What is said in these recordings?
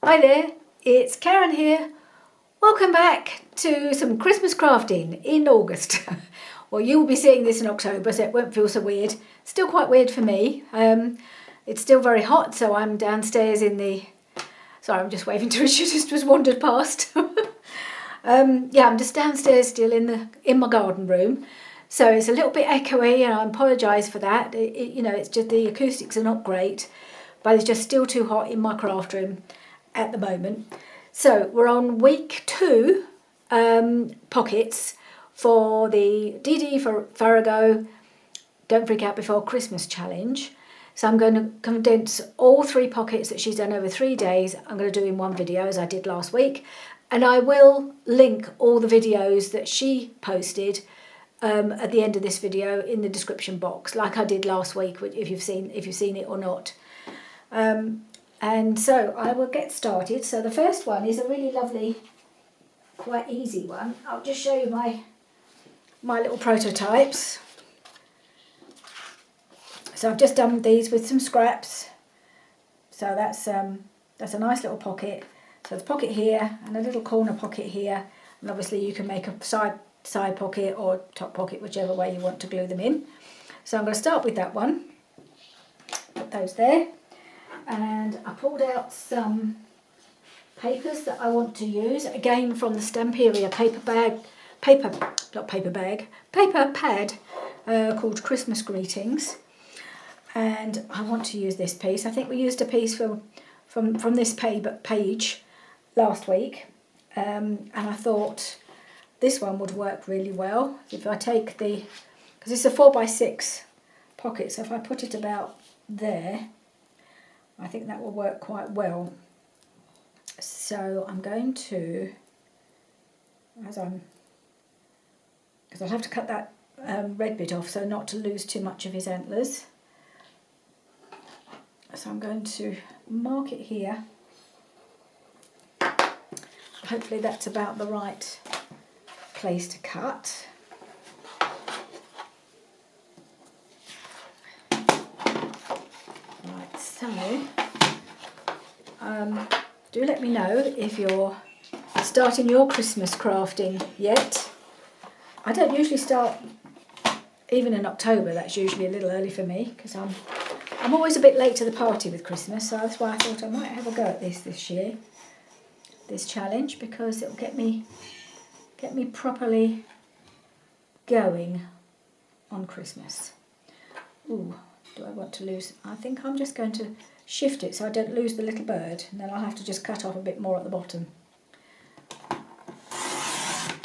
Hi there, it's Karen here. Welcome back to some Christmas crafting in August. Well, you'll be seeing this in October, so it won't feel so weird. Still quite weird for me. It's still very hot, so I'm downstairs in the... Sorry, I'm just waving to Richard, who's just wandered past. I'm just downstairs still in my garden room. So it's a little bit echoey, and I apologise for that. It's just the acoustics are not great, but it's just still too hot in my craft room at the moment. So we're on week 2 pockets for the Dee Dee Farago Don't Freak Out Before Christmas challenge. So I'm going to condense all 3 pockets that she's done over 3 days. I'm going to do in one video as I did last week, and I will link all the videos that she posted at the end of this video in the description box, like I did last week, if you've seen it or not. And so I will get started. So the first one is a really lovely, quite easy one. I'll just show you my little prototypes. So I've just done these with some scraps. So that's a nice little pocket. So there's a pocket here and a little corner pocket here. And obviously you can make a side pocket or top pocket, whichever way you want to glue them in. So I'm going to start with that one. Put those there. And I pulled out some papers that I want to use, again from the Stamperia paper pad called Christmas Greetings. And I want to use this piece. I think we used a piece from this page last week, and I thought this one would work really well. If I take because it's a 4x6 pocket, so if I put it about there, I think that will work quite well. So I'm going to, because I'll have to cut that red bit off so not to lose too much of his antlers. So I'm going to mark it here. Hopefully that's about the right place to cut. Right, so do let me know if you're starting your Christmas crafting yet. I don't usually start even in October. That's usually a little early for me because I'm always a bit late to the party with Christmas, so that's why I thought I might have a go at this year, this challenge, because it'll get me properly going on Christmas. Ooh, do I want to lose? I think I'm just going to shift it so I don't lose the little bird, and then I'll have to just cut off a bit more at the bottom.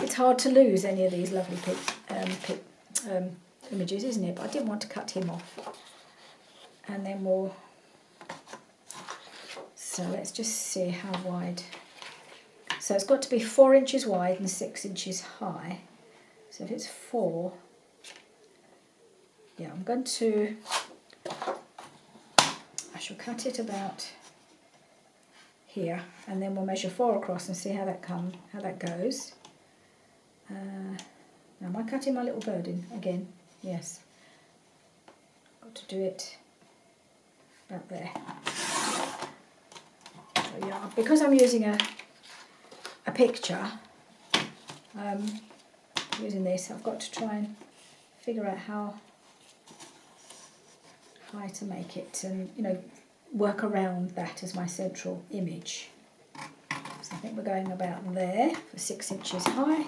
It's hard to lose any of these lovely images, isn't it? But I didn't want to cut him off. And then so let's just see how wide. So it's got to be 4 inches wide and 6 inches high. So if it's 4, yeah, I shall cut it about here, and then we'll measure 4 across and see how that goes. Now am I cutting my little bird in again? Yes. Got to do it about there. So yeah, because I'm using a picture, using this, I've got to try and figure out how high to make it, and work around that as my central image. So I think we're going about there for 6 inches high.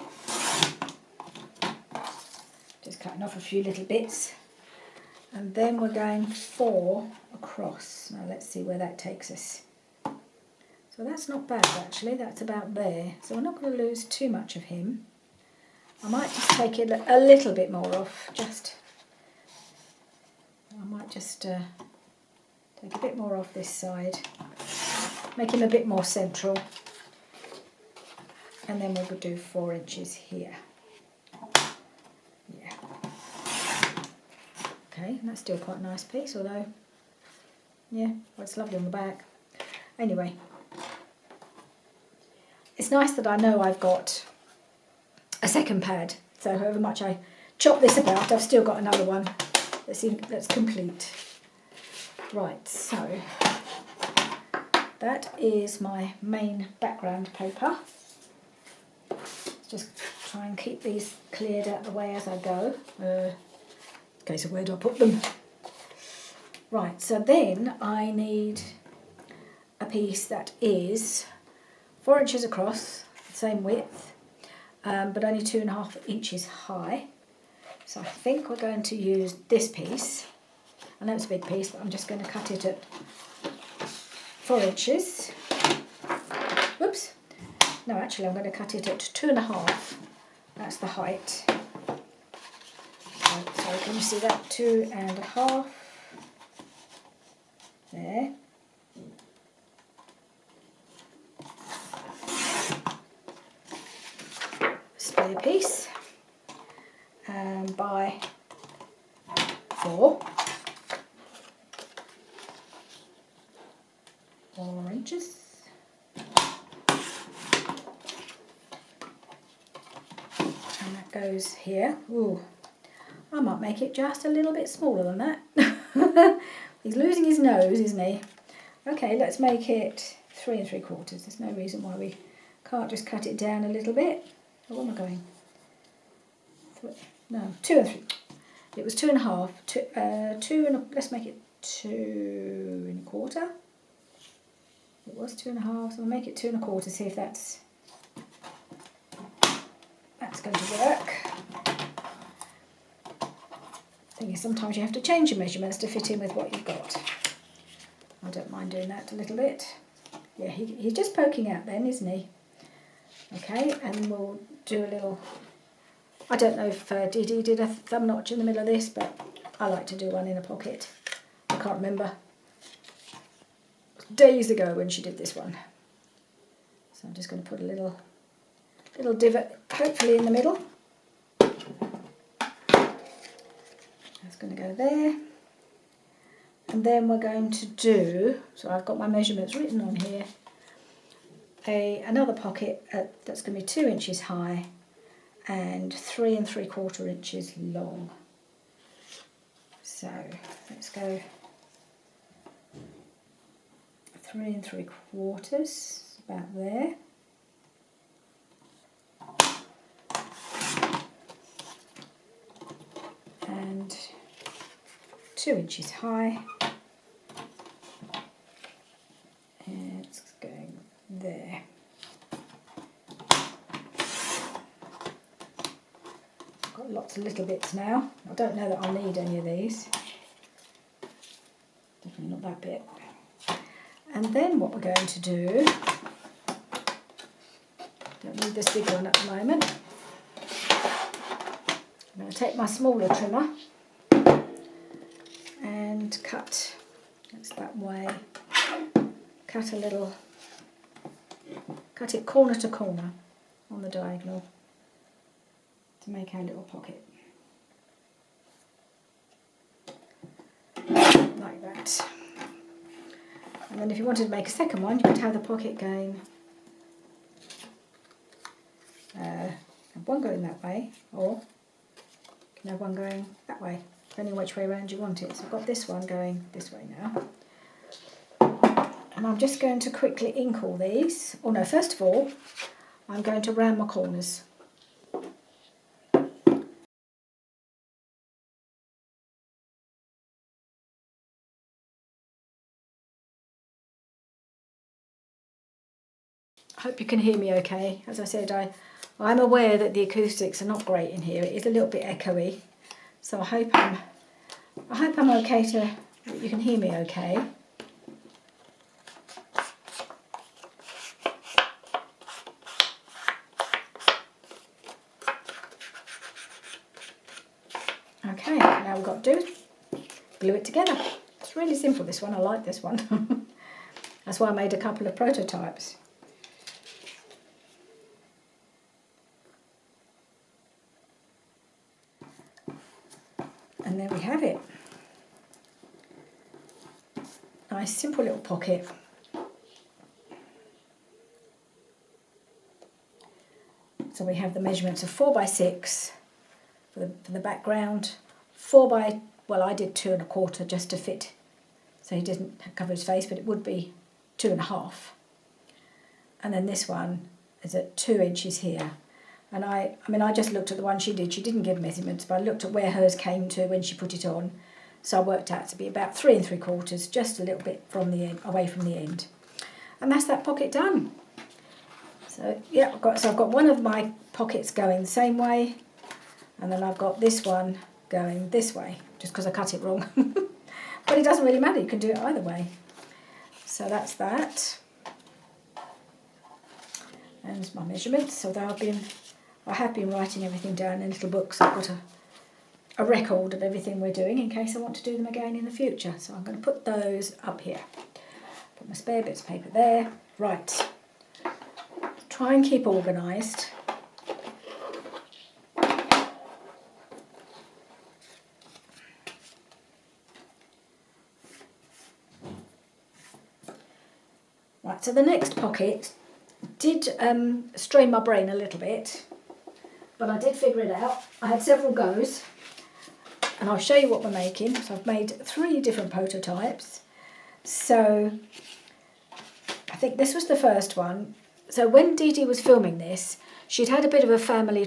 Just cutting off a few little bits. And then we're going 4 across. Now let's see where that takes us. So that's not bad actually, that's about there. So we're not going to lose too much of him. I might just take it a little bit more off, I might just take a bit more off this side, make him a bit more central, and then we'll do 4 inches here. Yeah. Okay, and that's still quite a nice piece, although, yeah, well, it's lovely on the back. Anyway, it's nice that I know I've got a second pad, so however much I chop this about, I've still got another one that's complete. Right, so that is my main background paper. Just try and keep these cleared out of the way as I go. Okay, so where do I put them? Right, so then I need a piece that is 4 inches across, the same width, but only 2.5 inches high. So I think we're going to use this piece. I know it's a big piece, but I'm just going to cut it at 4 inches. Whoops. No, actually I'm going to cut it at 2.5. That's the height. So can you see that? 2.5. There. Spare piece. By 4 inches. And that goes here. Ooh, I might make it just a little bit smaller than that. He's losing his nose, isn't he? Okay, let's make it 3 3/4. There's no reason why we can't just cut it down a little bit. Oh, where am I going? No, 2 3. It was 2.5. Let's make it 2 1/4. It was 2.5, so we'll make it 2 1/4. See if that's going to work. Thing is, sometimes you have to change your measurements to fit in with what you've got. I don't mind doing that a little bit. Yeah, he's just poking out then, isn't he? Okay, and we'll do a little. I don't know if Dee Dee did a thumb notch in the middle of this, but I like to do one in a pocket. I can't remember. It was days ago when she did this one. So I'm just going to put a little divot, hopefully in the middle. That's going to go there. And then we're going to do, so I've got my measurements written on here, another pocket that's going to be 2 inches high and 3 3/4 inches long. So let's go 3 3/4, about there. And 2 inches high. And it's going there. Got lots of little bits now. I don't know that I'll need any of these. Definitely not that bit. And then what we're going to do, don't need this big one at the moment. I'm going to take my smaller trimmer and cut, that's that way, cut it corner to corner on the diagonal to make our little pocket. Like that. And then if you wanted to make a second one, you could have the pocket going, have one going that way, or you can have one going that way, depending which way around you want it. So I've got this one going this way now. And I'm just going to quickly ink all these. Oh no, first of all, I'm going to round my corners. I hope you can hear me okay. As I said, I'm aware that the acoustics are not great in here. It is a little bit echoey. So I hope I'm okay you can hear me okay. Okay, now we've got to do glue it together. It's really simple, this one. I like this one. That's why I made a couple of prototypes. And there we have it. Nice simple little pocket. So we have the measurements of 4 by 6 for the background, 4 by, well, I did 2 1/4 just to fit, so he didn't cover his face, but it would be 2.5, and then this one is at 2 inches here. And I mean, I just looked at the one she did. She didn't give measurements, but I looked at where hers came to when she put it on. So I worked out to be about 3 3/4, just a little bit from the end, away from the end. And that's that pocket done. So yeah, I've got one of my pockets going the same way, and then I've got this one going this way, just because I cut it wrong. But it doesn't really matter, you can do it either way. So that's that. And there's my measurements. So I have been writing everything down in little books. I've got a record of everything we're doing in case I want to do them again in the future. So I'm going to put those up here. Put my spare bits of paper there. Right. Try and keep organised. Right, so the next pocket did strain my brain a little bit, but I did figure it out. I had several goes, and I'll show you what we're making. So I've made 3 different prototypes. So I think this was the first one. So when Dee Dee was filming this, she'd had a bit of a family,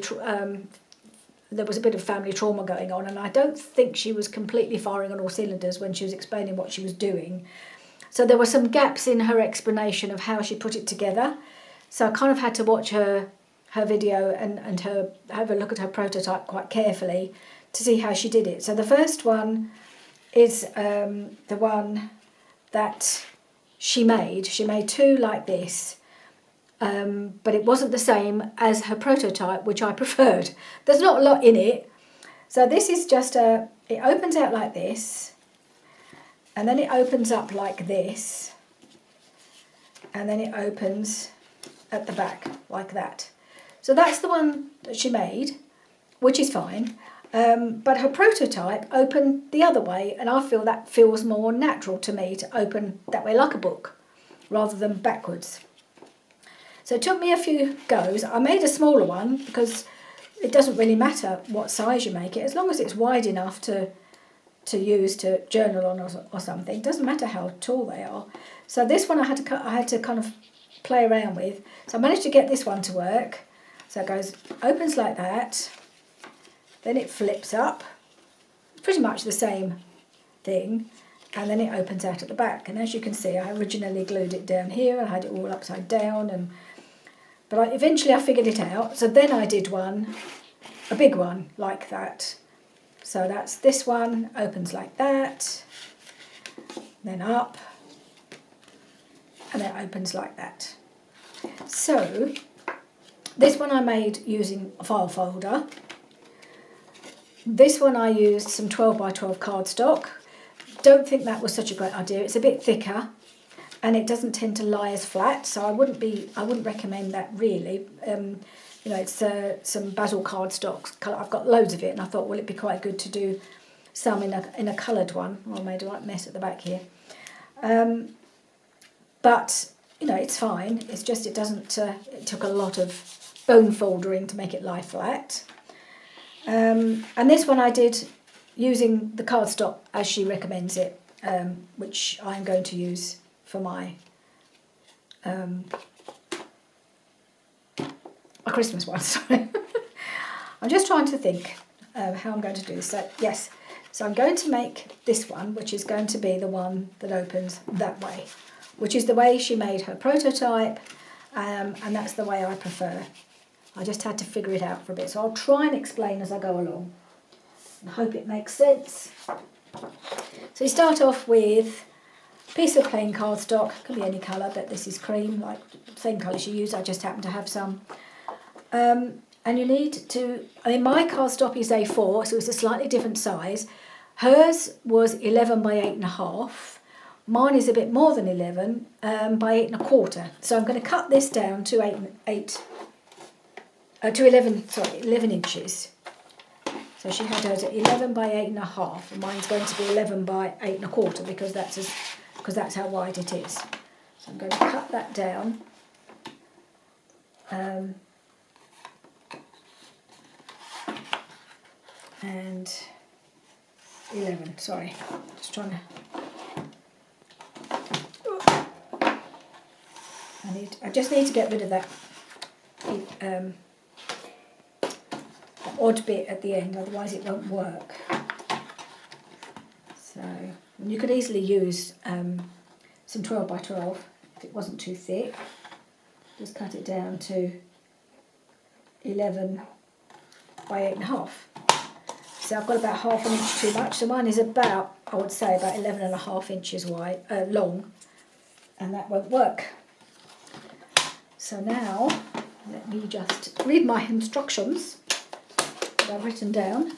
there was a bit of family trauma going on, and I don't think she was completely firing on all cylinders when she was explaining what she was doing. So there were some gaps in her explanation of how she put it together. So I kind of had to watch her video and have a look at her prototype quite carefully to see how she did it. So the first one is the one that she made. She made 2 like this, but it wasn't the same as her prototype, which I preferred. There's not a lot in it. So this is just it opens out like this, and then it opens up like this, and then it opens at the back like that. So that's the one that she made, which is fine. But her prototype opened the other way, and I feel that feels more natural to me to open that way like a book rather than backwards. So it took me a few goes. I made a smaller one because it doesn't really matter what size you make it, as long as it's wide enough to use to journal on or something. It doesn't matter how tall they are. So this one I had to kind of play around with. So I managed to get this one to work. So it opens like that, then it flips up, pretty much the same thing, and then it opens out at the back. And as you can see, I originally glued it down here, I had it all upside down, but eventually I figured it out. So then I did a big one like that. So that's this one, opens like that, then up, and then opens like that. So this one I made using a file folder. This one I used some 12 by 12 cardstock. Don't think that was such a great idea. It's a bit thicker and it doesn't tend to lie as flat, so I wouldn't recommend that really. You know, it's some basil cardstock. I've got loads of it, and I thought, well, it'd be quite good to do some in a coloured one. Well, I made a right mess at the back here. But you know, it's fine. It's just it doesn't. It took a lot of bone foldering to make it lie flat. And this one I did using the cardstock as she recommends it, which I'm going to use for my a Christmas one, sorry. I'm just trying to think how I'm going to do this. So, yes, so I'm going to make this one, which is going to be the one that opens that way, which is the way she made her prototype, and that's the way I prefer. I just had to figure it out for a bit, so I'll try and explain as I go along and hope it makes sense. So you start off with a piece of plain cardstock, can be any colour, but this is cream, like the same colour she used, I just happen to have some. And you need to, I mean, my cardstock is A4, so it's a slightly different size. Hers was 11 by 8.5. Mine is a bit more than 11 by 8.25. So I'm going to cut this down to 11 inches. So she had hers at 11 by 8.5, and mine's going to be 11 by 8.25 because that's how wide it is. So I'm going to cut that down. And 11, sorry, just trying to, I just need to get rid of that odd bit at the end, otherwise it won't work. So you could easily use some 12 by 12 if it wasn't too thick. Just cut it down to 11 by 8.5. So I've got about half an inch too much. So mine is about, I would say, about 11.5 inches wide, long, and that won't work. So now, let me just read my instructions that I've written down.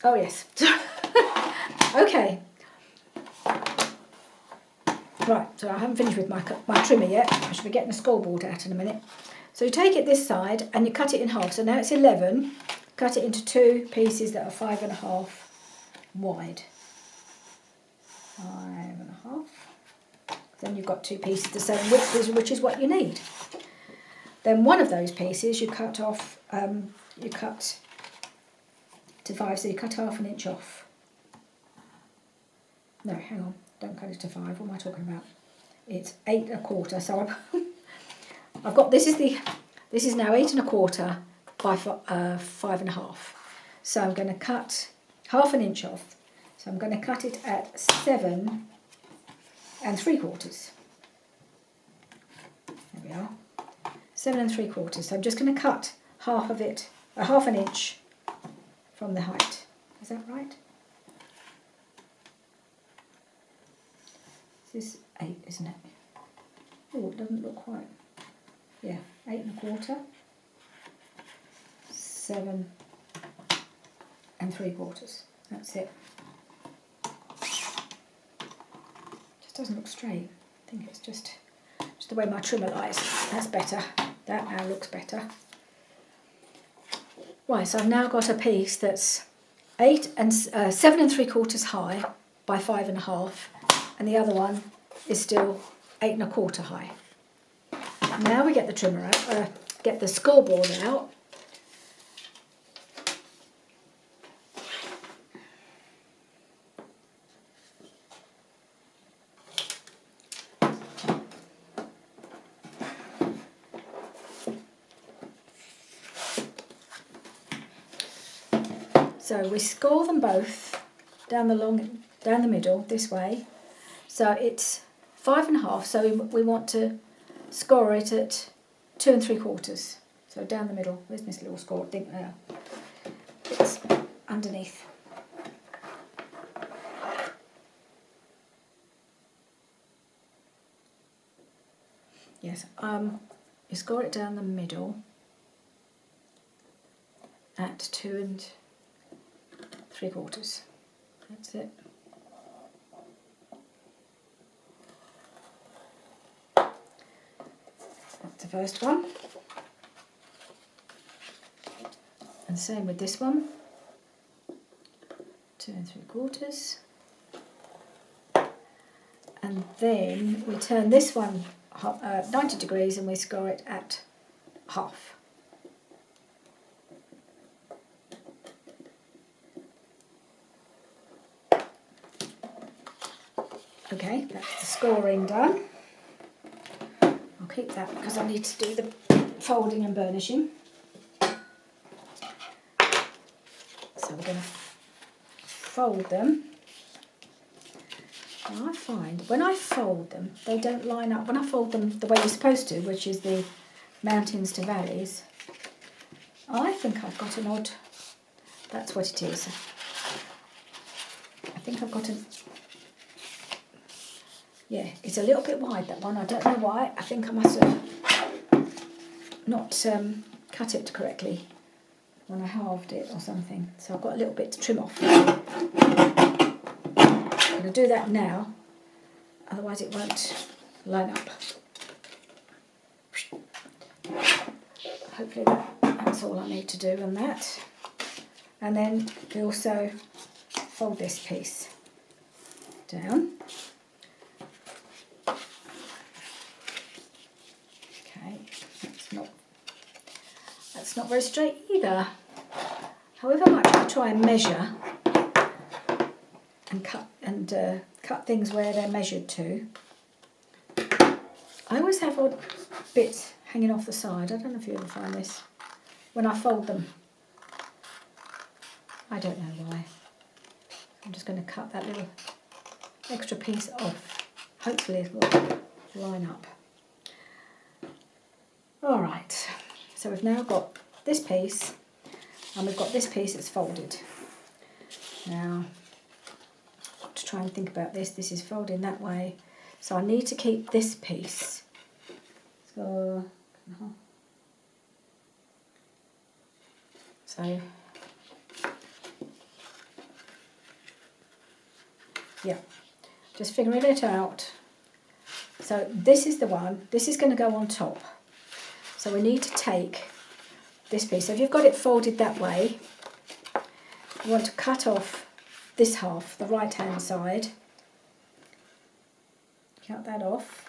Oh yes. Okay. Right, so I haven't finished with my trimmer yet. I should be getting a scoreboard out in a minute. So you take it this side and you cut it in half. So now it's 11. Cut it into two pieces that are 5.5 wide. 5.5. Then you've got two pieces the same width, which is what you need. Then one of those pieces you cut off. You cut to 5, so you cut half an inch off. No, hang on. Don't cut it to 5. What am I talking about? It's 8.25. So I've got this is now 8.25 by 5.5. So I'm going to cut half an inch off. So I'm going to cut it at 7 3/4. There we are. 7 3/4. So I'm just going to cut half of it, half an inch from the height. Is that right? This is 8, isn't it? Oh, it doesn't look quite. Yeah, 8.25, 7 3/4. That's it. Just doesn't look straight. I think it's just the way my trimmer lies. That's better. That now looks better. Right, so I've now got a piece that's 7 3/4 high by 5.5, and the other one is still 8.25 high. Now we get the trimmer out, get the scoreboard out. So we score them both down the middle this way. So it's 5.5. So we want to score it at 2 3/4. So down the middle. Where's this little score thing there? It's underneath. Yes. You score it down the middle at 2 3/4. That's it. That's the first one. And same with this one. 2 3/4. And then we turn this one 90 degrees and we score it at half. Okay, that's the scoring done. I'll keep that because I need to do the folding and burnishing. So we're going to fold them. And I find when I fold them, they don't line up. When I fold them the way you're supposed to, which is the mountains to valleys, I think I've got an odd, that's what it is. I think I've got an, yeah, it's a little bit wide, that one. I don't know why. I think I must have not cut it correctly when I halved it or something. So I've got a little bit to trim off. I'm going to do that now, otherwise it won't line up. Hopefully that's all I need to do on that. And then we also fold this piece down. That's not very straight either. However much I try and measure and cut and cut things where they're measured to. I always have odd bits hanging off the side. I don't know if you ever find this. When I fold them. I don't know why. I'm just going to cut that little extra piece off. Hopefully it will line up. Alright, so we've now got this piece and we've got this piece that's folded. Now, to try and think about this, this is folding that way. So I need to keep this piece. So yeah, just figuring it out. So this is the one, this is going to go on top. So we need to take this piece. So if you've got it folded that way, you want to cut off this half, the right hand side. Cut that off.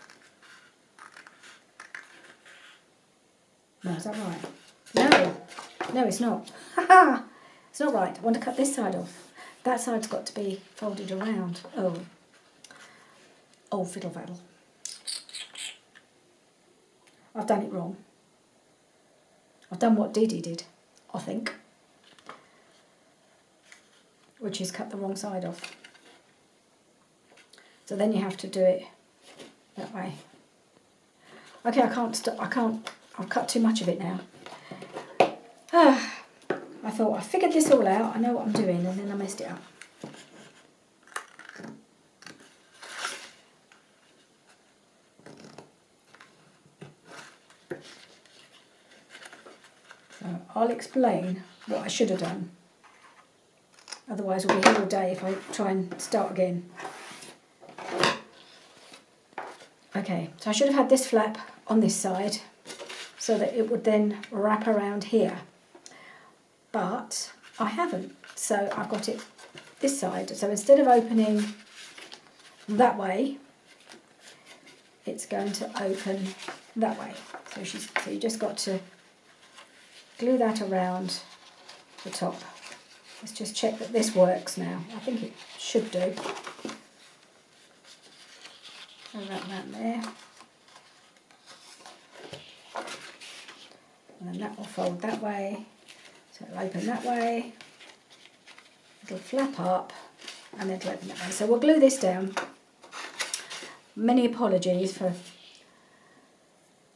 No, is that right? No, no it's not. It's not right. I want to cut this side off. That side's got to be folded around. Oh, fiddle faddle. I've done it wrong. I've done what Dee Dee did, I think, which is cut the wrong side off. So then you have to do it that way. Okay, I've cut too much of it now. I thought I figured this all out, I know what I'm doing, and then I messed it up. So I'll explain what I should have done. Otherwise we'll be here all day if I try and start again. Okay, so I should have had this flap on this side so that it would then wrap around here. But I haven't, so I've got it this side. So instead of opening that way, it's going to open that way. So you just got to glue that around the top. Let's just check that this works now. I think it should do. Throw that around there. And then that will fold that way. So it'll open that way. It'll flap up and then it'll open that way. So we'll glue this down. Many apologies for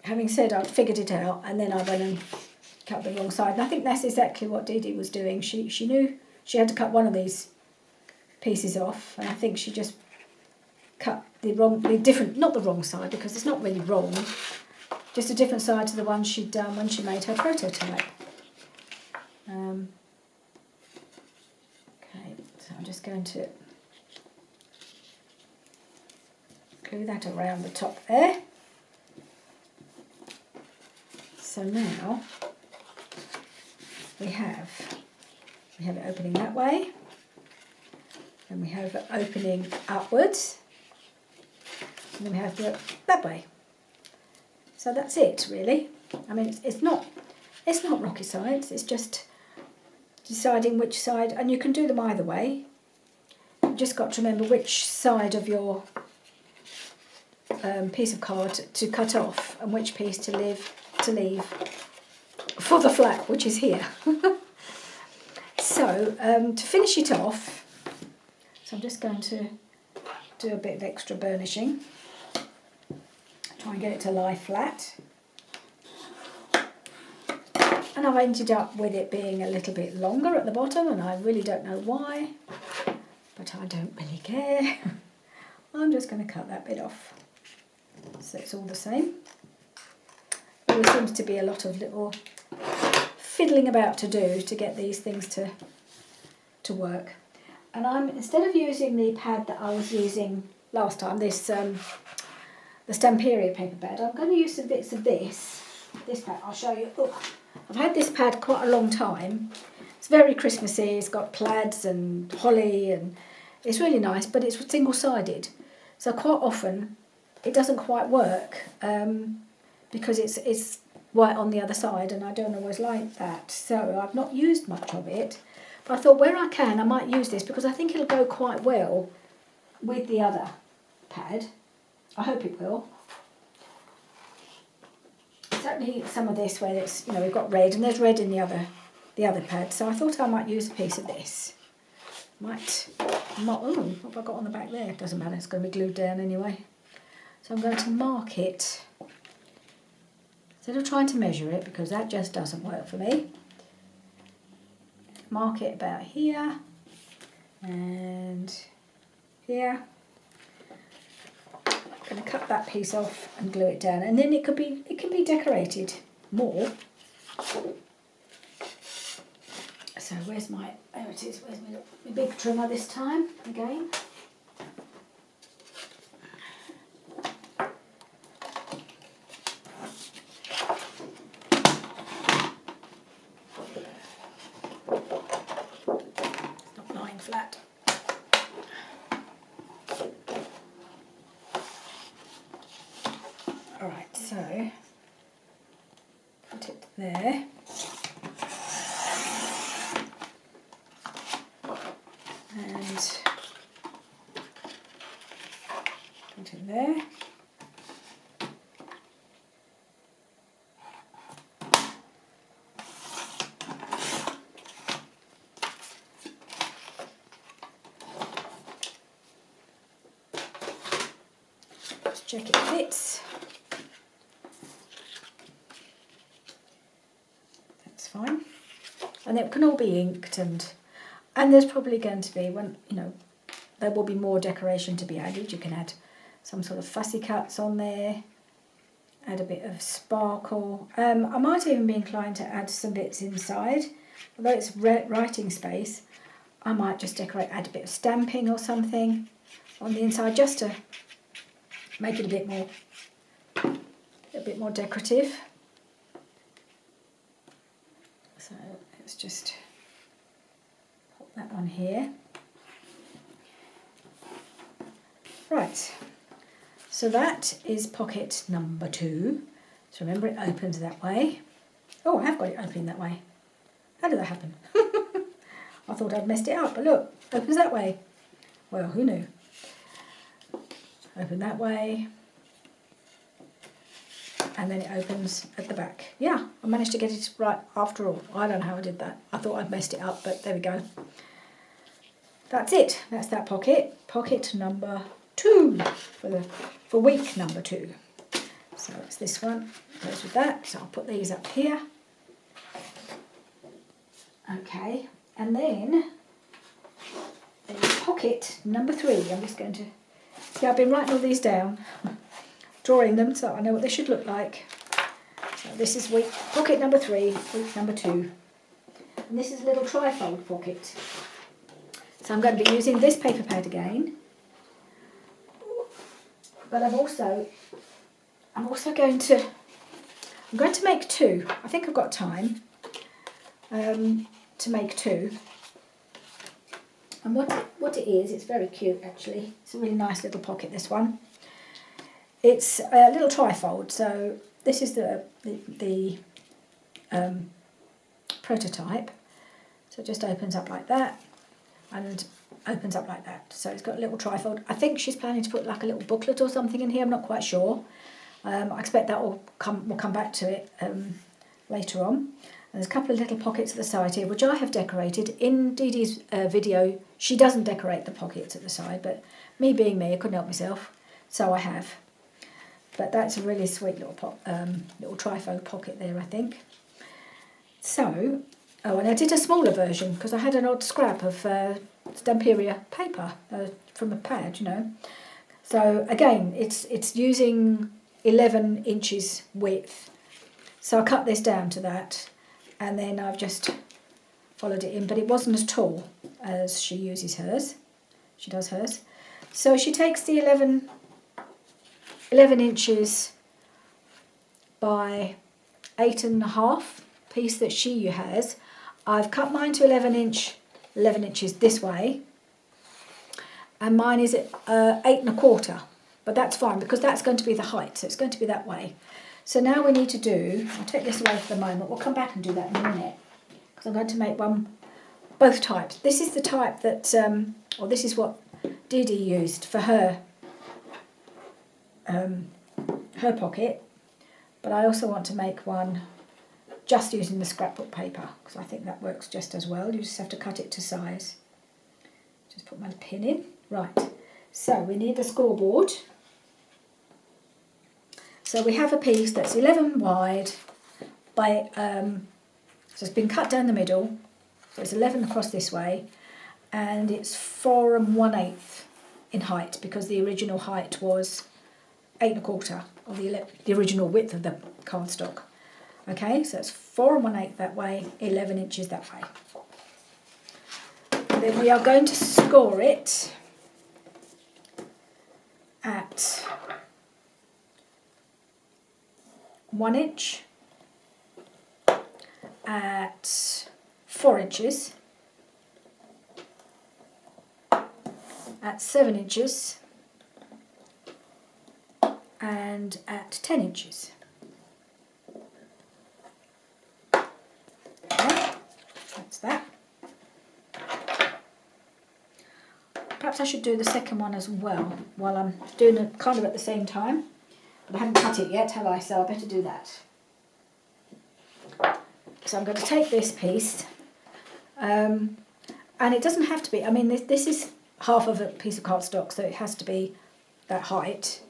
having said I'd figured it out and then I went and cut the wrong side. And I think that's exactly what Dee Dee was doing. She knew she had to cut one of these pieces off, and I think she just cut the different, not the wrong side because it's not really wrong, just a different side to the one she'd done when she made her prototype. Okay, so I'm just going to glue that around the top there. So now we have it opening that way, and we have it opening upwards, and then we have it that way. So that's it, really. I mean, it's not rocket science. It's just deciding which side, and you can do them either way. You've just got to remember which side of your piece of card to cut off and which piece to leave for the flap, which is here. So to finish it off, so I'm just going to do a bit of extra burnishing. Try and get it to lie flat. And I've ended up with it being a little bit longer at the bottom, and I really don't know why, but I don't really care. I'm just going to cut that bit off. So it's all the same. There always seems to be a lot of little fiddling about to do to get these things to work. And instead of using the pad that I was using last time, the Stamperia paper pad, I'm going to use some bits of this pad. I'll show you. Oh, I've had this pad quite a long time. It's very Christmassy. It's got plaids and holly, and it's really nice, but it's single-sided. So quite often it doesn't quite work because it's white on the other side, and I don't always like that. So I've not used much of it. But I thought where I can, I might use this because I think it'll go quite well with the other pad. I hope it will. Certainly some of this where it's, you know, we've got red and there's red in the other pad, so I thought I might use a piece of this. Oh, what have I got on the back there? Doesn't matter, it's going to be glued down anyway. So I'm going to mark it, instead of trying to measure it, because that just doesn't work for me. Mark it about here and here. I'm going to cut that piece off and glue it down, and then it can be decorated more. So where's my, there it is, where's my big trimmer this time, again. It's not lying flat. Alright, so put it there. And put it there. Let's check it fits. That's fine. And it can all be inked, and there's probably going to be, when, you know, there will be more decoration to be added. You can add some sort of fussy cuts on there, add a bit of sparkle. I might even be inclined to add some bits inside. Although it's writing space, I might just decorate, add a bit of stamping or something on the inside, just to make it a bit more decorative. So let's just pop that on here. Right, so that is pocket number 2. So remember, it opens that way. Oh, I have got it opening that way. How did that happen? I thought I'd messed it up, but look, opens that way. Well, who knew? Open that way. And then it opens at the back. Yeah, I managed to get it right after all. I don't know how I did that. I thought I'd messed it up, but there we go. That's it. That's that pocket. Pocket number 2 for week number 2. So it's this one. Goes with that. So I'll put these up here. Okay. And then pocket number 3. I'm just going to... Yeah, I've been writing all these down. Drawing them so I know what they should look like. So this is pocket number 3, week number 2. And this is a little trifold pocket. So I'm going to be using this paper pad again. But I'm also going to make 2. I think I've got time to make 2. And what it is, it's very cute actually. It's a really nice little pocket, this one. It's a little trifold, so this is the prototype. So it just opens up like that and opens up like that. So it's got a little trifold. I think she's planning to put like a little booklet or something in here. I'm not quite sure. I expect that we'll come back to it later on. And there's a couple of little pockets at the side here, which I have decorated. In Dee Dee's video, she doesn't decorate the pockets at the side, but me being me, I couldn't help myself, so I have. But that's a really sweet little trifold pocket there, I think. So, oh, and I did a smaller version because I had an odd scrap of Stamperia paper from a pad, you know. So again, it's using 11 inches width. So I cut this down to that, and then I've just followed it in, but it wasn't as tall as she uses hers. She does hers. So she takes the 11 inches by 8.5 piece that she has. I've cut mine to 11 inches this way, and mine is at 8.25, but that's fine because that's going to be the height, so it's going to be that way. So now we need to do, I'll take this away for the moment, we'll come back and do that in a minute, because I'm going to make both types. This is the type that, or this is what Dee Dee used for her pocket, but I also want to make one just using the scrapbook paper because I think that works just as well. You just have to cut it to size. Just put my pin in. Right, so we need the scoreboard. So we have a piece that's 11 wide by, so it's been cut down the middle, so it's 11 across this way, and it's 4 1/8 in height because the original height was 8 1/4, or the original width of the cardstock. Okay, so it's 4 1/8 that way, 11 inches that way. And then we are going to score it at 1 inch, at 4 inches, at 7 inches, and at 10 inches. Okay, that's that. Perhaps I should do the second one as well while I'm doing it kind of at the same time. But I haven't cut it yet, have I? So I better do that. So I'm going to take this piece, and it doesn't have to be, I mean this is half of a piece of cardstock, so it has to be that height.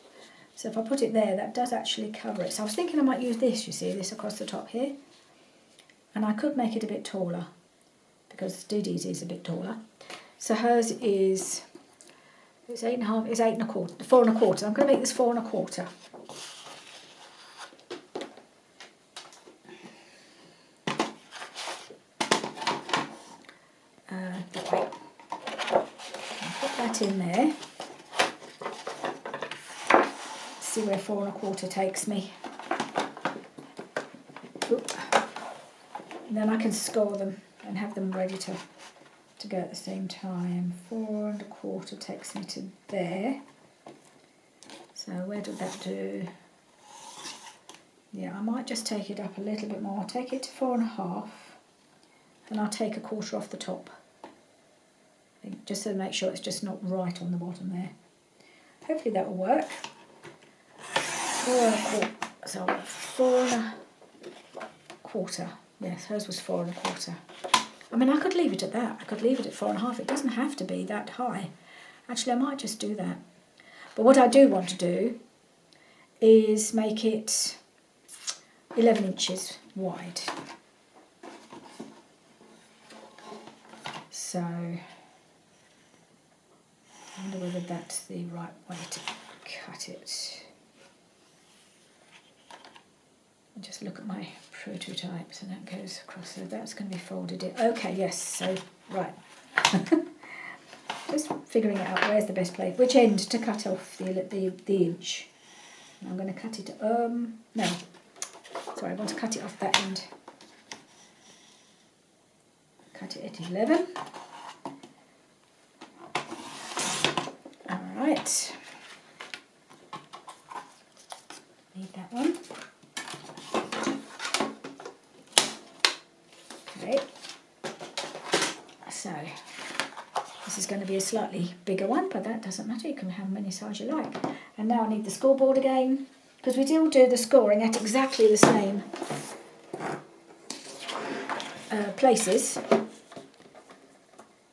So if I put it there, that does actually cover it. So I was thinking I might use this, you see, this across the top here. And I could make it a bit taller, because Dee Dee's is a bit taller. So hers is, it's 8 1/2, it's 8 1/4, 4 1/4. I'm going to make this 4 1/4. That way. I'll put that in there. See where 4 1/4 takes me. Oop. And then I can score them and have them ready to go at the same time. 4 1/4 takes me to there. So where did that do? Yeah, I might just take it up a little bit more. I'll take it to 4 1/2, and I'll take a quarter off the top. I think, just to make sure it's just not right on the bottom there. Hopefully that will work. 4 1/4. So 4 1/4. Yes, hers was 4 1/4. I mean, I could leave it at that. I could leave it at 4 1/2. It doesn't have to be that high. Actually, I might just do that. But what I do want to do is make it 11 inches wide. So, I wonder whether that's the right way to cut it. Just look at my prototypes, and that goes across, so that's going to be folded in. Okay, yes, so, right. Just figuring out where's the best place, which end to cut off the inch. I'm going to cut it, no, sorry, I want to cut it off that end. Cut it at 11. Alright. Need that one. Okay, so this is going to be a slightly bigger one, but that doesn't matter, you can have many sizes you like. And now I need the scoreboard again, because we still do the scoring at exactly the same places.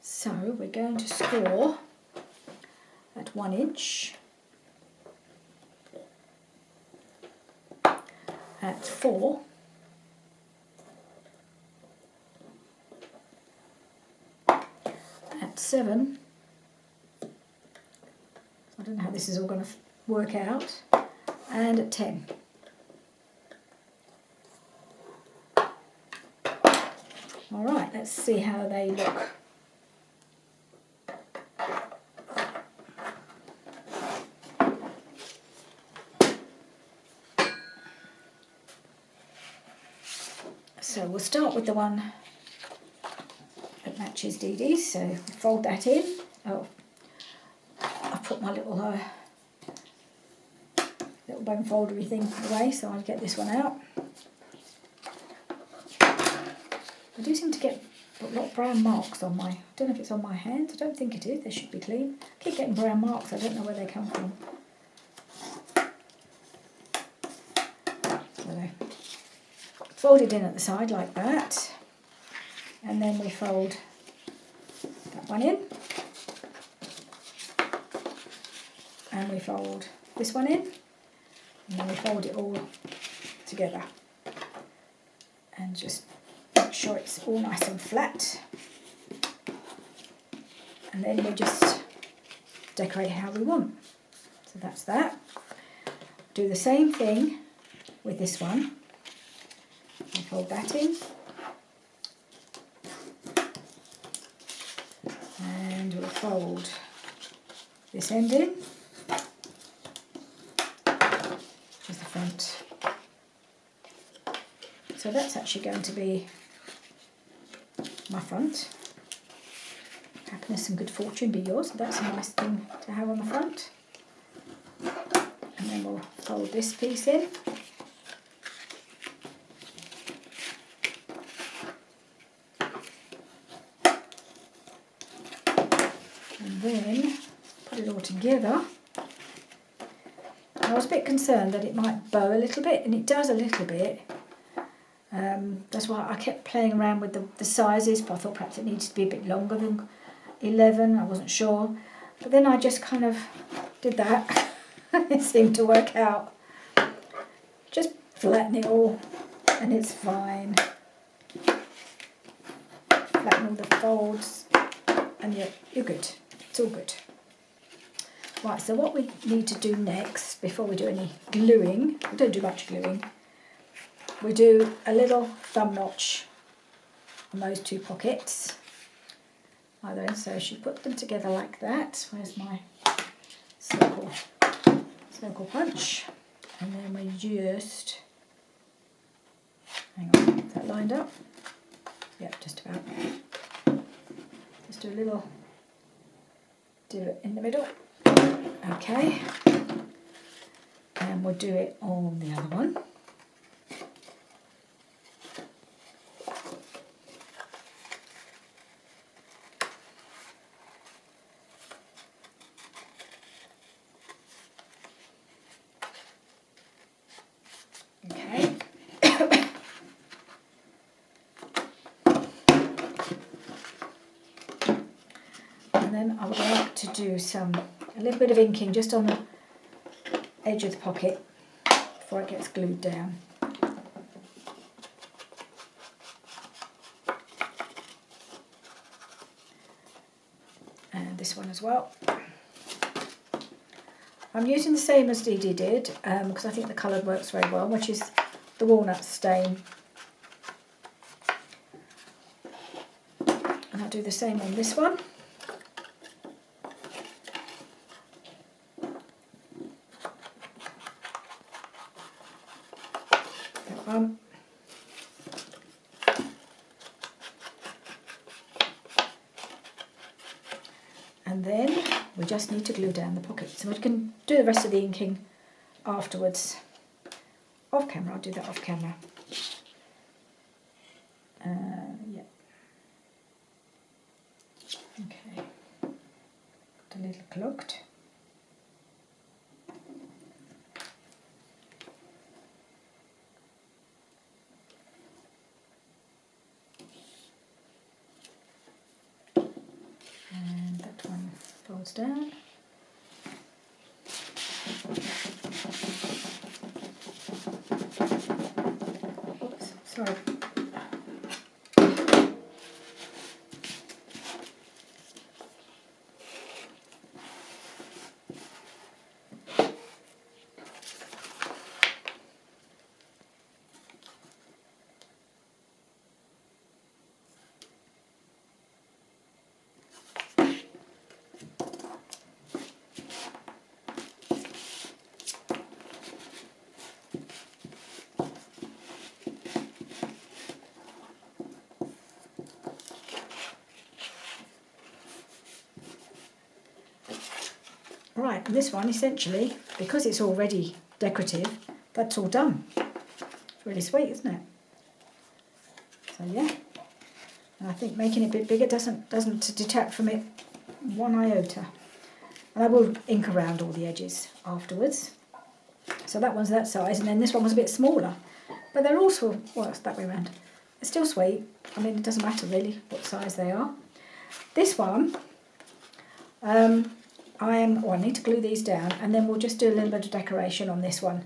So we're going to score at 1 inch, at 4, at 7, I don't know how this is all going to work out, and at 10. Alright, let's see how they look. So we'll start with the one that matches Dee Dee's, so fold that in. Oh, I've put my little bone foldery thing away, so I'll get this one out. I do seem to get Got a lot of brown marks on my, I don't know if it's on my hands, I don't think it is, they should be clean. I keep getting brown marks, I don't know where they come from. So they're folded in at the side like that, and then we fold that one in, and we fold this one in, and then we fold it all together, and just make sure it's all nice and flat, and then we just decorate how we want. So that's that. Do the same thing with this one. We fold that in, and we'll fold this end in, which is the front. So that's actually going to be my front. Happiness and good fortune be yours. That's a nice thing to have on the front. And then we'll fold this piece in. And then put it all together. I was a bit concerned that it might bow a little bit, and it does a little bit. That's why I kept playing around with the sizes, but I thought perhaps it needed to be a bit longer than 11, I wasn't sure. But then I just kind of did that. It seemed to work out. Just flatten it all and it's fine. Flatten all the folds and you're good. It's all good. Right, so what we need to do next, before we do any gluing, we don't do much gluing, we do a little thumb notch on those two pockets. So she put them together like that. Where's my circle punch? And then we just, hang on, is that lined up? Yep, just about. Just do a little divot in the middle. Okay. And we'll do it on the other one. Then I would like to do a little bit of inking just on the edge of the pocket before it gets glued down. And this one as well. I'm using the same as Dee Dee did because I think the colour works very well, which is the walnut stain. And I'll do the same on this one. And then we just need to glue down the pocket. So we can do the rest of the inking afterwards. Off camera, I'll do that off camera. Yeah. Okay. Got a little clogged. Folds down. Oops, sorry. Right, and this one essentially, because it's already decorative, that's all done. It's really sweet, isn't it? So yeah, And I think making it a bit bigger doesn't detract from it one iota. And I will ink around all the edges afterwards. So that one's that size, and then this one was a bit smaller. But they're also, well, it's that way around. It's still sweet. I mean, it doesn't matter really what size they are. This one, I need to glue these down, and then we'll just do a little bit of decoration on this one.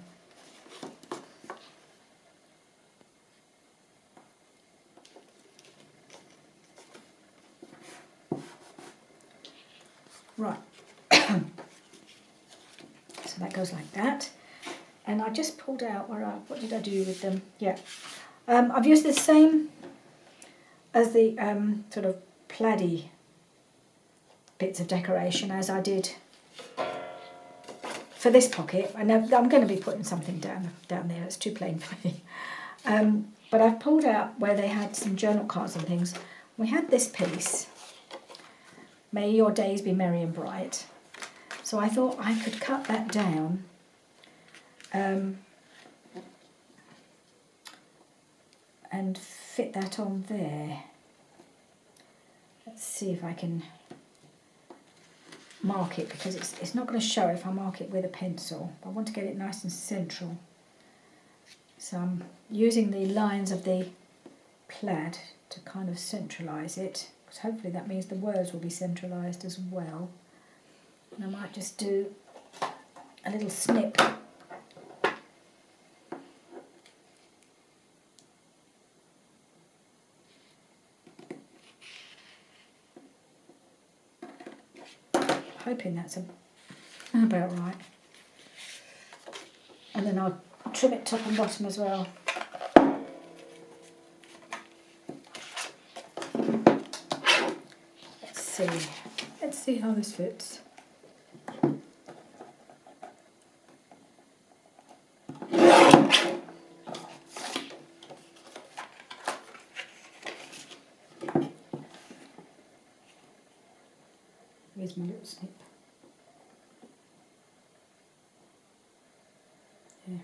Right. So that goes like that. And I just pulled out, what did I do with them? Yeah. I've used the same as the sort of plaid-y bits of decoration as I did for this pocket. I'm going to be putting something down there. It's too plain for me. But I've pulled out where they had some journal cards and things. We had this piece, May Your Days Be Merry and Bright. So I thought I could cut that down and fit that on there. Let's see if I can mark it, because it's not going to show if I mark it with a pencil. I want to get it nice and central. So I'm using the lines of the plaid to kind of centralise it, because hopefully that means the words will be centralised as well. And I might just do a little snip. Hoping that's about right. And then I'll trim it top and bottom as well. Let's see how this fits. Here's my little snip. Yeah.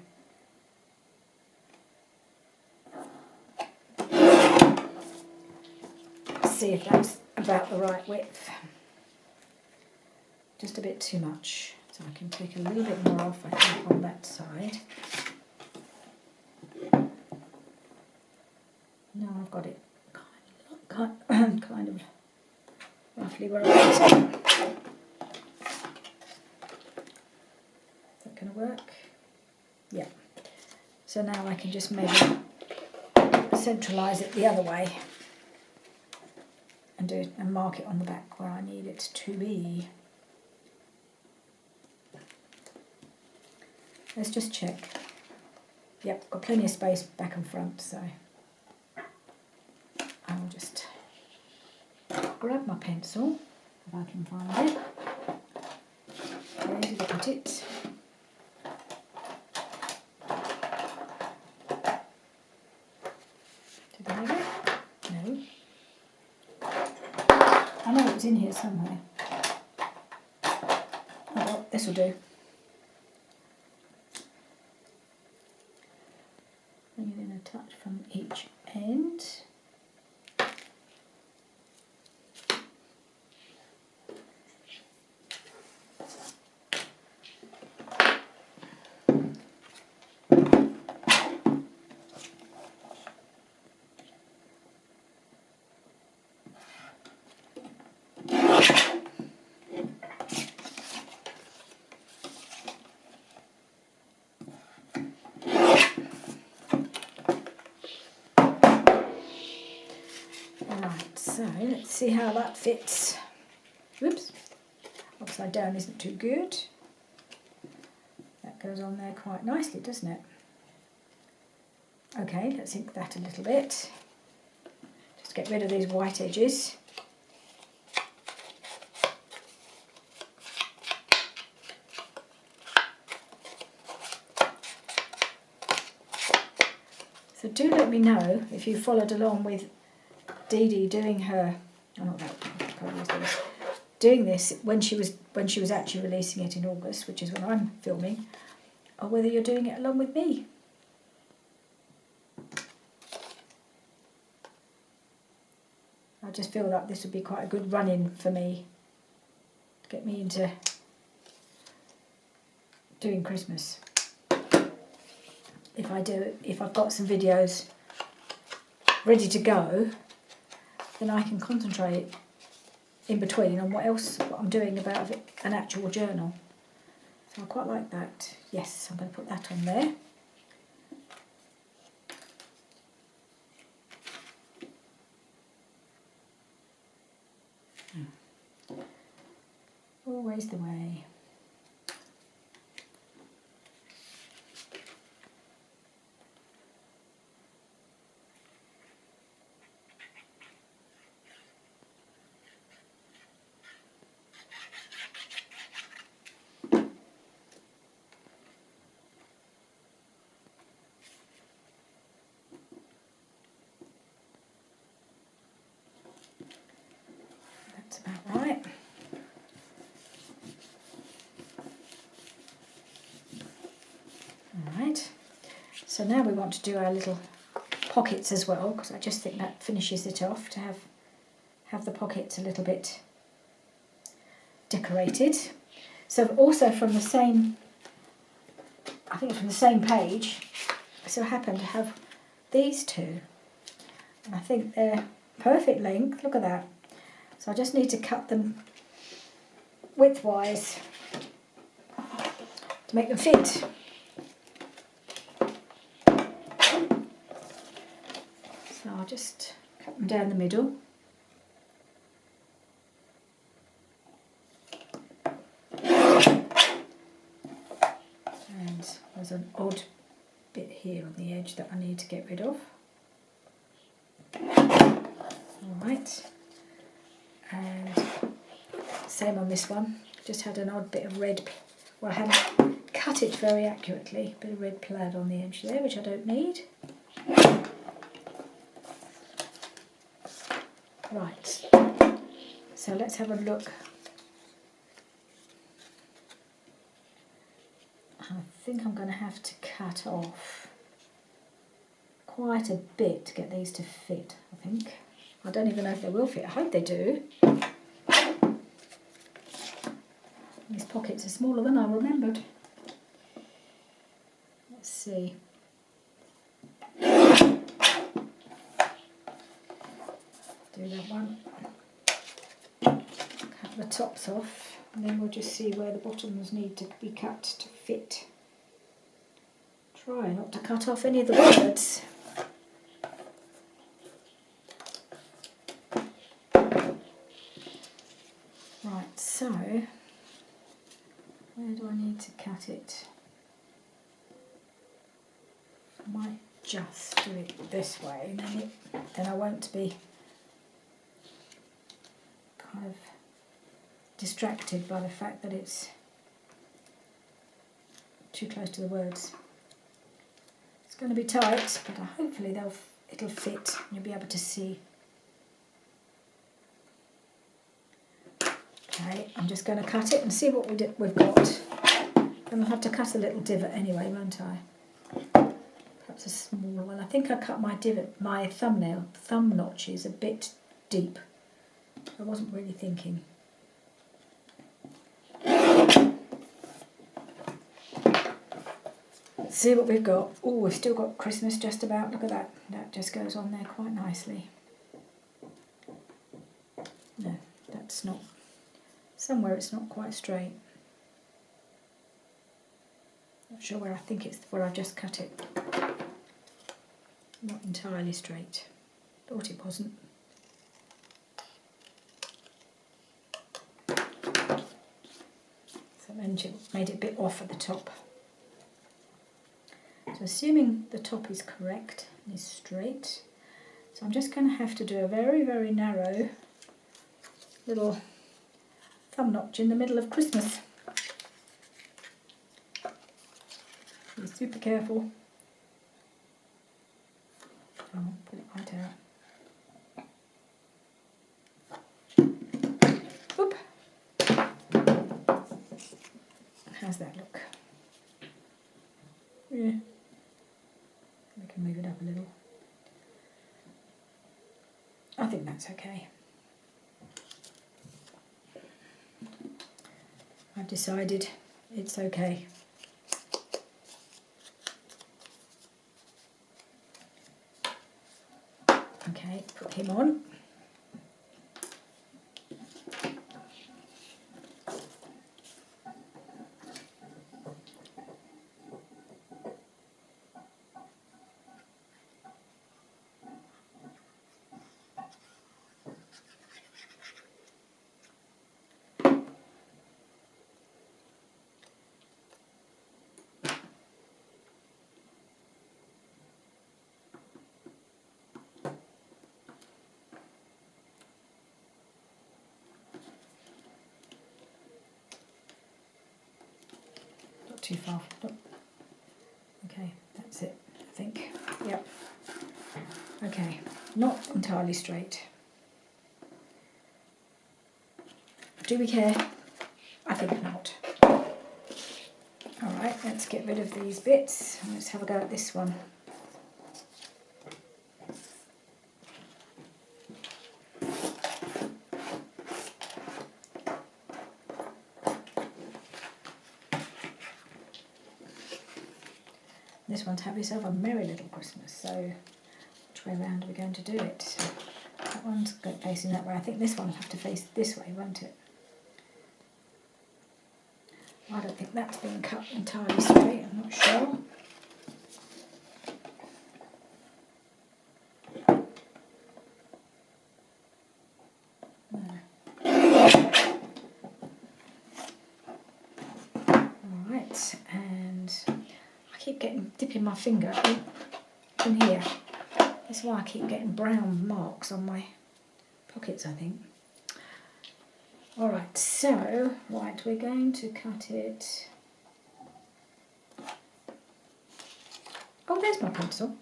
Let's see if that's about the right width. Just a bit too much, so I can take a little bit more off, I think, on that side. Now I've got it kind of roughly where I want it. Is that going to work? Yeah. So now I can just measure, centralise it the other way, and mark it on the back where I need it to be. Let's just check. Yep, got plenty of space back and front, so I'll just grab my pencil, if I can find it. Where did I put it? Did I have it? No. I know it was in here somewhere. Oh well, this will do. Bring it in a touch from each end. Right, so let's see how that fits. Whoops, upside down isn't too good. That goes on there quite nicely, doesn't it? Okay, let's ink that a little bit. Just get rid of these white edges. So do let me know if you followed along with Dee Dee doing her, oh not that, doing this when she was actually releasing it in August, which is when I'm filming, or whether you're doing it along with me. just feel like this would be quite a good run-in for me, to get me into doing Christmas. If I've got some videos ready to go, then I can concentrate in between on what I'm doing about an actual journal. So I quite like that. Yes, I'm going to put that on there. Always the way. That's about right. Alright, so now we want to do our little pockets as well, because I just think that finishes it off, to have the pockets a little bit decorated. So also from the same, I think from the same page, I so happen to have these two, and I think they're perfect length. Look at that. So I just need to cut them widthwise to make them fit. So I'll just cut them down the middle. And there's an odd bit here on the edge that I need to get rid of. Alright, and same on this one, just had an odd bit of red, well I hadn't cut it very accurately, bit of red plaid on the edge there, which I don't need. Right, so let's have a look. I think I'm going to have to cut off quite a bit to get these to fit, I think. I don't even know if they will fit. I hope they do. These pockets are smaller than I remembered. Let's see. Do that one. Cut the tops off, and then we'll just see where the bottoms need to be cut to fit. Try not to cut off any of the words. Right, so where do I need to cut it? I might just do it this way, and then I won't be kind of distracted by the fact that it's too close to the words. It's going to be tight, but hopefully it'll fit and you'll be able to see. Okay, I'm just going to cut it and see what we've got. And I'll have to cut a little divot anyway, won't I? Perhaps a smaller one. I think I cut my thumb notches a bit deep. I wasn't really thinking. Let's see what we've got. Oh, we've still got Christmas just about. Look at that. That just goes on there quite nicely. No, that's not. Somewhere it's not quite straight. Not sure where. I think it's where I've just cut it. Not entirely straight. Thought it wasn't. So then made it a bit off at the top. So assuming the top is correct and is straight, so I'm just going to have to do a very, very narrow little thumb notch in the middle of Christmas. Be super careful. Oh, pull it right out. Oop. How's that look? Yeah. We can move it up a little. I think that's okay. I've decided it's okay. Okay, put him on. Too far. Okay, that's it, I think. Yep. Okay, not entirely straight. Do we care? I think not. Alright, let's get rid of these bits. Let's have a go at this one. This one's Have Yourself a Merry Little Christmas, so which way around are we going to do it? That one's facing that way. I think this one will have to face this way, won't it? I don't think that's been cut entirely straight, I'm not sure. No. Alright, and I keep dipping my finger in here. That's why I keep getting brown marks on my pockets, I think. Alright, so, right, we're going to cut it. Oh, there's my pencil.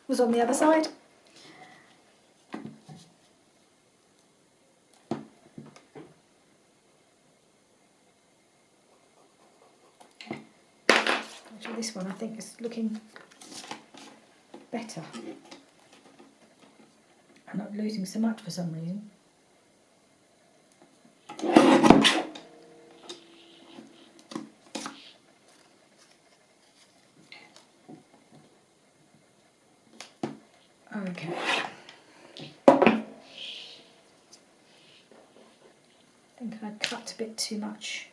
Was on the other side. Actually, this one I think is looking better. I'm not losing so much for some reason. Okay. I think I cut a bit too much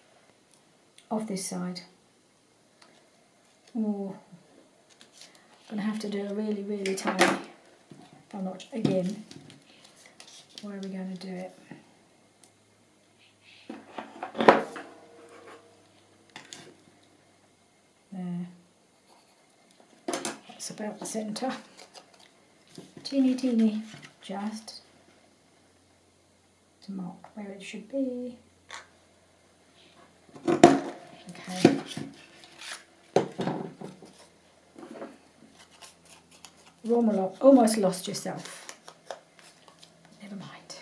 of this side. Oh, I'm going to have to do a really, really tiny. Oh, not again. Where are we going to do it? There. That's about the centre. Teeny, teeny, just to mark where it should be. Okay. You almost lost yourself. Never mind.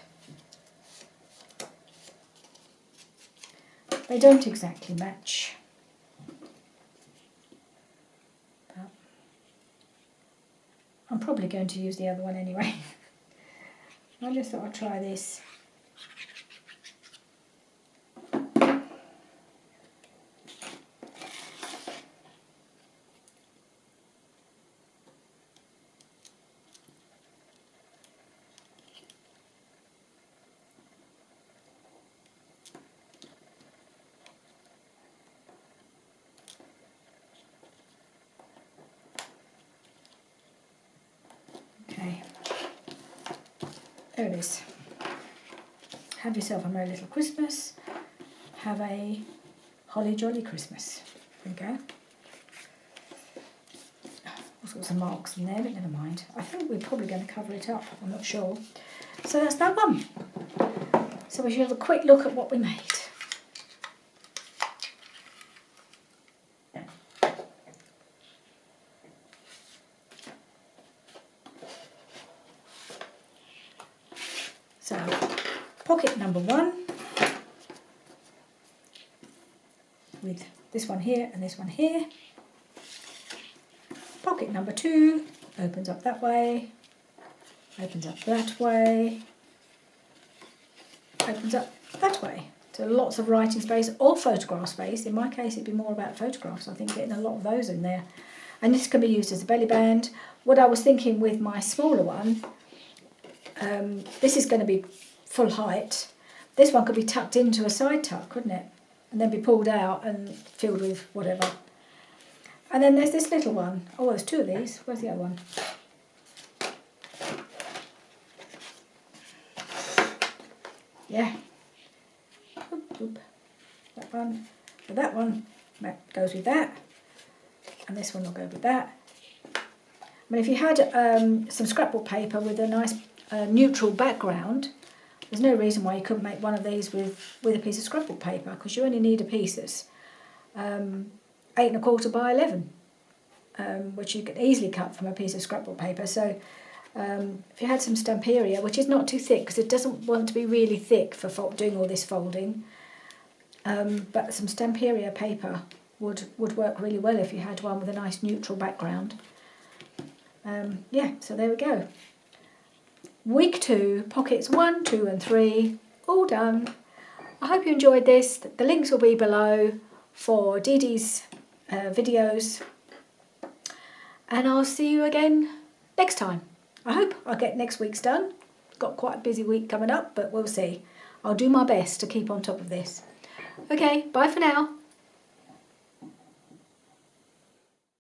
They don't exactly match. But I'm probably going to use the other one anyway. I just thought I'd try this. Okay, there it is. Have yourself a Merry Little Christmas. Have a holly jolly Christmas. There we go. All sorts of marks in there, but never mind. I think we're probably going to cover it up, I'm not sure. So that's that one. So we should have a quick look at what we made. So, pocket number 1 with this one here and this one here. Pocket number 2 opens up that way, opens up that way, opens up that way. So lots of writing space or photograph space. In my case, it'd be more about photographs. I think getting a lot of those in there. And this can be used as a belly band. What I was thinking with my smaller one, this is going to be full height. This one could be tucked into a side tuck, couldn't it? And then be pulled out and filled with whatever. And then there's this little one. Oh, there's two of these. Where's the other one? Yeah. Oop, oop. That one. So that one goes with that. And this one will go with that. I mean, if you had some scrapbook paper with a nice neutral background, there's no reason why you couldn't make one of these with a piece of scrapbook paper, because you only need a piece that's 8 1/4 by 11, which you could easily cut from a piece of scrapbook paper. So if you had some stamperia, which is not too thick because it doesn't want to be really thick for doing all this folding, but some stamperia paper would work really well if you had one with a nice neutral background. Yeah, so there we go. Week 2, pockets 1, 2 and 3, all done. I hope you enjoyed this. The links will be below for Dee Dee's videos. And I'll see you again next time. I hope I'll get next week's done. Got quite a busy week coming up, but we'll see. I'll do my best to keep on top of this. Okay, bye for now.